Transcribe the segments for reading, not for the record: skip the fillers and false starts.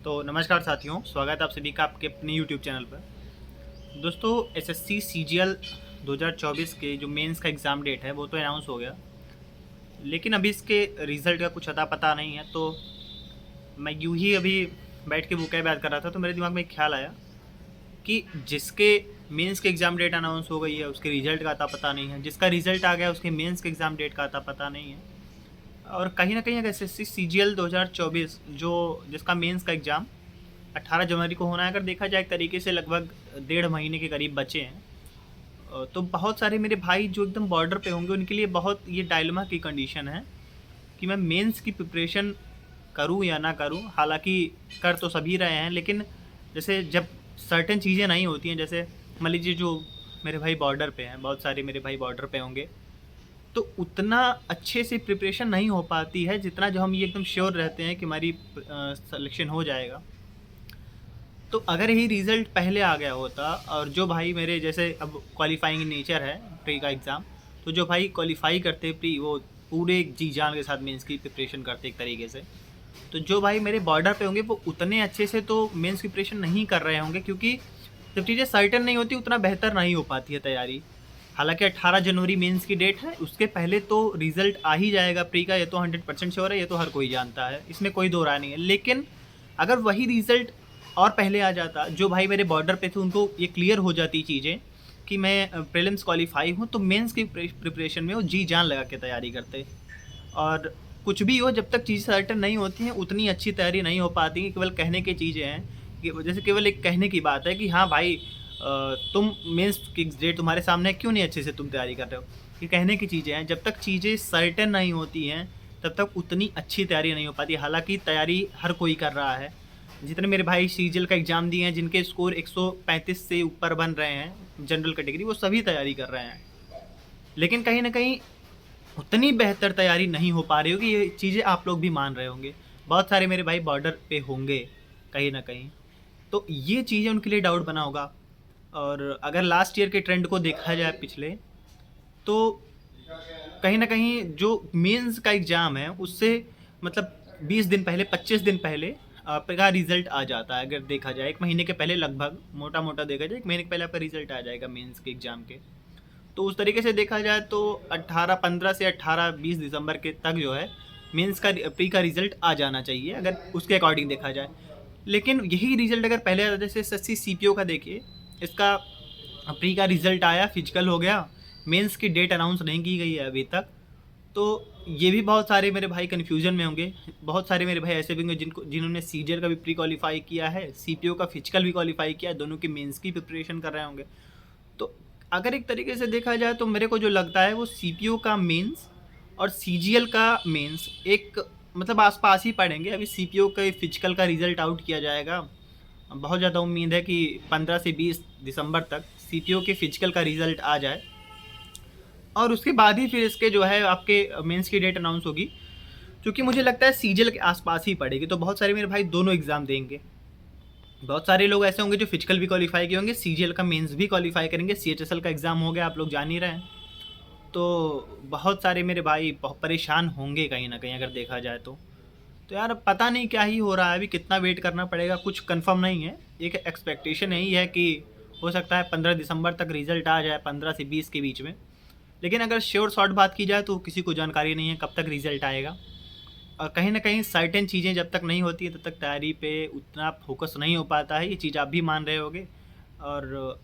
तो नमस्कार साथियों, स्वागत है आप सभी का आपके अपने YouTube चैनल पर। दोस्तों, एसएससी सीजीएल 2024 के जो मेंस का एग्ज़ाम डेट है वो तो अनाउंस हो गया, लेकिन अभी इसके रिज़ल्ट का कुछ अता पता नहीं है। तो मैं यूँ ही अभी बैठ के बुक याद कर रहा था, तो मेरे दिमाग में एक ख्याल आया कि जिसके मेंस के एग्ज़ाम डेट अनाउंस हो गई है उसके रिज़ल्ट का अता पता नहीं है, जिसका रिज़ल्ट आ गया उसके मेंस के एग्ज़ाम डेट का अता पता नहीं है। और कहीं ना कहीं अगर एसएससी सीजीएल 2024 जो जिसका मेंस का एग्ज़ाम 18 जनवरी को होना है, अगर देखा जाए एक तरीके से लगभग 1.5 महीने के करीब बचे हैं। तो बहुत सारे मेरे भाई जो एकदम बॉर्डर पे होंगे उनके लिए बहुत ये डायलेमा की कंडीशन है कि मैं मेंस की प्रिपरेशन करूं या ना करूं। हालांकि कर तो सभी रहे हैं, लेकिन जैसे जब सर्टेन चीज़ें नहीं होती हैं, जैसे मान लीजिए जो मेरे भाई बॉर्डर पे हैं, बहुत सारे मेरे भाई बॉर्डर पे होंगे, तो उतना अच्छे से प्रिपरेशन नहीं हो पाती है जितना जो हम ये एकदम श्योर रहते हैं कि हमारी सिलेक्शन हो जाएगा। तो अगर यही रिज़ल्ट पहले आ गया होता और जो भाई मेरे जैसे अब क्वालिफाइंग नेचर है प्री का एग्ज़ाम, तो जो भाई क्वालिफाई करते प्री वो पूरे जी जान के साथ मेंस की प्रिपरेशन करते एक तरीके से, तो जो भाई मेरे बॉर्डर पे होंगे वो उतने अच्छे से तो मेंस की प्रिपरेशन नहीं कर रहे होंगे, क्योंकि जब चीज़ें सर्टेन नहीं होती उतना बेहतर नहीं हो पाती है तैयारी। हालांकि 18 जनवरी मेंस की डेट है, उसके पहले तो रिज़ल्ट आ ही जाएगा प्री का, ये तो 100% श्योर है, ये तो हर कोई जानता है, इसमें कोई दो राय नहीं है। लेकिन अगर वही रिज़ल्ट और पहले आ जाता, जो भाई मेरे बॉर्डर पे थे उनको ये क्लियर हो जाती चीज़ें कि मैं प्रीलिम्स क्वालिफाई हूँ, तो मेंस की प्रिपरेशन में वो जी जान लगा के तैयारी करते। और कुछ भी हो, जब तक चीज़ें सर्टेन नहीं होती हैं उतनी अच्छी तैयारी नहीं हो पाती है। केवल कहने की चीज़ें हैं कि जैसे केवल एक कहने की बात है कि हाँ भाई, तुम मेंस की डेट तुम्हारे सामने है, क्यों नहीं अच्छे से तुम तैयारी कर रहे हो। ये कहने की चीज़ें हैं, जब तक चीज़ें सर्टेन नहीं होती हैं तब तक उतनी अच्छी तैयारी नहीं हो पाती। हालांकि तैयारी हर कोई कर रहा है। जितने मेरे भाई सीजीएल का एग्ज़ाम दिए हैं, जिनके स्कोर 135 से ऊपर बन रहे हैं जनरल कैटेगरी, वो सभी तैयारी कर रहे हैं। लेकिन कहीं ना कहीं उतनी बेहतर तैयारी नहीं हो पा रही होगी, ये चीज़ें आप लोग भी मान रहे होंगे। बहुत सारे मेरे भाई बॉर्डर पे होंगे कहीं ना कहीं, तो ये चीज़ें उनके लिए डाउट बना होगा। और अगर लास्ट ईयर के ट्रेंड को देखा जाए पिछले, तो कहीं ना कहीं जो मेंस का एग्ज़ाम है उससे मतलब 20 दिन पहले, 25 दिन पहले आपका रिजल्ट आ जाता है। अगर देखा जाए 1 महीने के पहले, लगभग मोटा मोटा देखा जाए 1 महीने के पहले आपका रिजल्ट आ जाएगा मेंस के एग्ज़ाम के। तो उस तरीके से देखा जाए तो 15 से 20 दिसंबर के तक जो है मेंस का प्री का रिजल्ट आ जाना चाहिए, अगर उसके अकॉर्डिंग देखा जाए। लेकिन यही रिजल्ट अगर पहले आता, जैसे एसएससी सीपीओ का देखिए, इसका प्री का रिजल्ट आया, फिजिकल हो गया, मेंस की डेट अनाउंस नहीं की गई है अभी तक। तो ये भी बहुत सारे मेरे भाई कन्फ्यूजन में होंगे। बहुत सारे मेरे भाई ऐसे भी होंगे जिन्होंने सीजीएल का भी प्री क्वालिफाई किया है, सीपीओ का फिजिकल भी क्वालिफाई किया है, दोनों की मेंस की प्रिपरेशन कर रहे होंगे। तो अगर एक तरीके से देखा जाए तो मेरे को जो लगता है वो सीपीओ का मेंस और सीजीएल का मेंस एक मतलब आसपास ही पड़ेंगे। अभी सीपीओ के फिजिकल का रिजल्ट आउट किया जाएगा, बहुत ज़्यादा उम्मीद है कि 15 से 20 दिसंबर तक सीपीओ के फिजिकल का रिजल्ट आ जाए, और उसके बाद ही फिर इसके जो है आपके मेंस की डेट अनाउंस होगी। क्योंकि मुझे लगता है सीजीएल के आसपास ही पड़ेगी, तो बहुत सारे मेरे भाई दोनों एग्ज़ाम देंगे। बहुत सारे लोग ऐसे होंगे जो फिजिकल भी क्वालिफाई किए होंगे, सीजीएल का मेंस भी क्वालिफाई करेंगे, सीएचएसएल का एग्ज़ाम हो गया, आप लोग जान ही रहे हैं। तो बहुत सारे मेरे भाई बहुत परेशान होंगे कहीं ना कहीं अगर देखा जाए तो यार पता नहीं क्या ही हो रहा है, अभी कितना वेट करना पड़ेगा कुछ कंफर्म नहीं है। एक एक्सपेक्टेशन यही है कि हो सकता है 15 दिसंबर तक रिजल्ट आ जाए, 15 से 20 के बीच में। लेकिन अगर श्योर शॉर्ट बात की जाए तो किसी को जानकारी नहीं है कब तक रिजल्ट आएगा। और कहीं ना कहीं सर्टेन चीज़ें जब तक नहीं होती है तब तक तैयारी पे उतना फोकस नहीं हो पाता है, ये चीज़ आप भी मान रहे होगे। और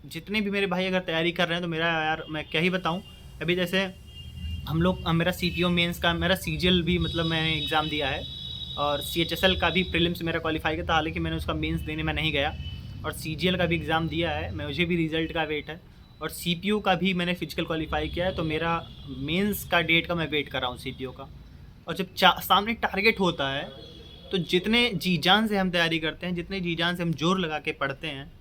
जितने भी मेरे भाई अगर तैयारी कर रहे हैं तो मेरा यार मैं क्या ही बताऊँ। अभी जैसे हम लोग मेरा सीपीओ मेंस का, मेरा सीजीएल भी मतलब मैंने एग्ज़ाम दिया है, और सीएचएसएल का भी प्रीलिम्स मेरा क्वालिफाई किया था, हालांकि मैंने उसका मेंस देने में नहीं गया। और सीजीएल का भी एग्ज़ाम दिया है, मुझे भी रिज़ल्ट का वेट है। और सीपीओ का भी मैंने फिजिकल क्वालिफाई किया है, तो मेरा मेंस का डेट का मैं वेट कर रहा हूँ सीपीओ का। और जब सामने टारगेट होता है तो जितने जी जान से हम तैयारी करते हैं, जितने जी जान से हम जोर लगा के पढ़ते हैं,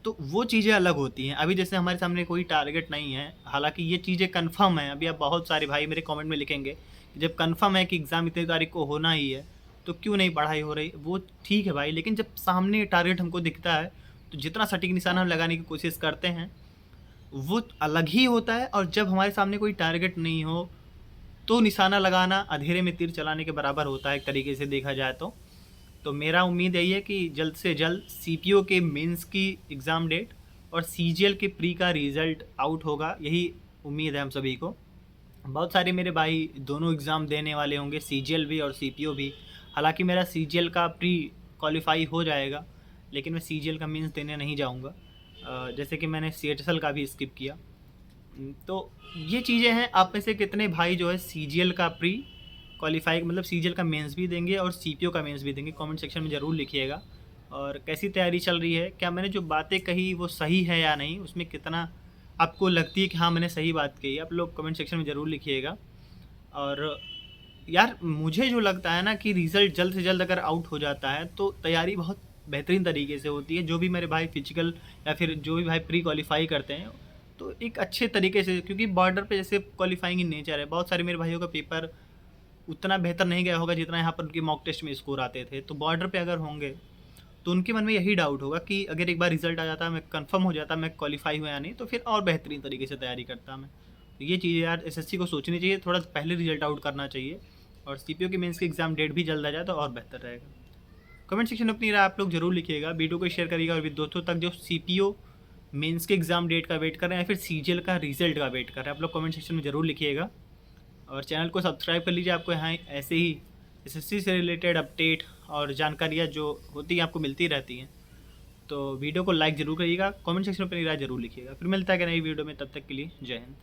तो वो चीज़ें अलग होती हैं। अभी जैसे हमारे सामने कोई टारगेट नहीं है, हालांकि ये चीज़ें कंफर्म है। अभी आप बहुत सारे भाई मेरे कमेंट में लिखेंगे कि जब कंफर्म है कि एग्ज़ाम इतनी तारीख को होना ही है तो क्यों नहीं पढ़ाई हो रही। वो ठीक है भाई, लेकिन जब सामने टारगेट हमको दिखता है तो जितना सटीक निशाना हम लगाने की कोशिश करते हैं वो अलग ही होता है। और जब हमारे सामने कोई टारगेट नहीं हो तो निशाना लगाना अंधेरे में तीर चलाने के बराबर होता है एक तरीके से देखा जाए तो। तो मेरा उम्मीद यही है कि जल्द से जल्द सीपीओ के मेंस की एग्ज़ाम डेट और सीजीएल के प्री का रिज़ल्ट आउट होगा, यही उम्मीद है हम सभी को। बहुत सारे मेरे भाई दोनों एग्ज़ाम देने वाले होंगे, सीजीएल भी और सीपीओ भी। हालांकि मेरा सीजीएल का प्री क्वालिफाई हो जाएगा, लेकिन मैं सीजीएल का मेंस देने नहीं जाऊंगा, जैसे कि मैंने सीएचएसएल का भी स्किप किया। तो ये चीज़ें हैं। आप में से कितने भाई जो है सीजीएल का प्री क्वालिफाई मतलब सीजीएल का मेंस भी देंगे और सीपीओ का मेंस भी देंगे? कमेंट सेक्शन में ज़रूर लिखिएगा। और कैसी तैयारी चल रही है, क्या मैंने जो बातें कही वो सही है या नहीं, उसमें कितना आपको लगती है कि हाँ मैंने सही बात कही है, आप लोग कमेंट सेक्शन में ज़रूर लिखिएगा। और यार मुझे जो लगता है ना कि रिज़ल्ट जल्द से जल्द अगर आउट हो जाता है तो तैयारी बहुत बेहतरीन तरीके से होती है। जो भी मेरे भाई फिजिकल या फिर जो भी भाई प्री क्वालिफाई करते हैं तो एक अच्छे तरीके से, क्योंकि बॉर्डर पे जैसे क्वालिफाइंग इन नेचर है, बहुत सारे मेरे भाइयों का पेपर उतना बेहतर नहीं गया होगा जितना यहाँ पर उनके मॉक टेस्ट में स्कोर आते थे। तो बॉर्डर पे अगर होंगे तो उनके मन में यही डाउट होगा कि अगर एक बार रिजल्ट आ जाता, मैं कंफर्म हो जाता मैं क्वालिफाई हुआ या नहीं, तो फिर और बेहतरीन तरीके से तैयारी करता मैं। तो ये चीज़ यार एसएससी को सोचनी चाहिए, थोड़ा पहले रिजल्ट आउट करना चाहिए और सीपीओ की मेंस की एग्ज़ाम डेट भी जल्द आ जाए तो और बेहतर रहेगा। कमेंट सेक्शन में अपनी राय आप लोग जरूर लिखिएगा, वीडियो को शेयर करिएगा और भी दोस्तों तक जो सीपीओ मेंस के एग्ज़ाम डेट का वेट कर रहे हैं या फिर सीजीएल का रिजल्ट का वेट कर रहे हैं, आप लोग कमेंट सेक्शन में ज़रूर लिखिएगा। और चैनल को सब्सक्राइब कर लीजिए, आपको यहाँ ऐसे ही एसएससी से रिलेटेड अपडेट और जानकारियाँ जो होती हैं आपको मिलती रहती हैं। तो वीडियो को लाइक ज़रूर करिएगा, कमेंट सेक्शन में अपनी राय ज़रूर लिखिएगा। फिर मिलता है कि नई वीडियो में, तब तक के लिए जय हिंद।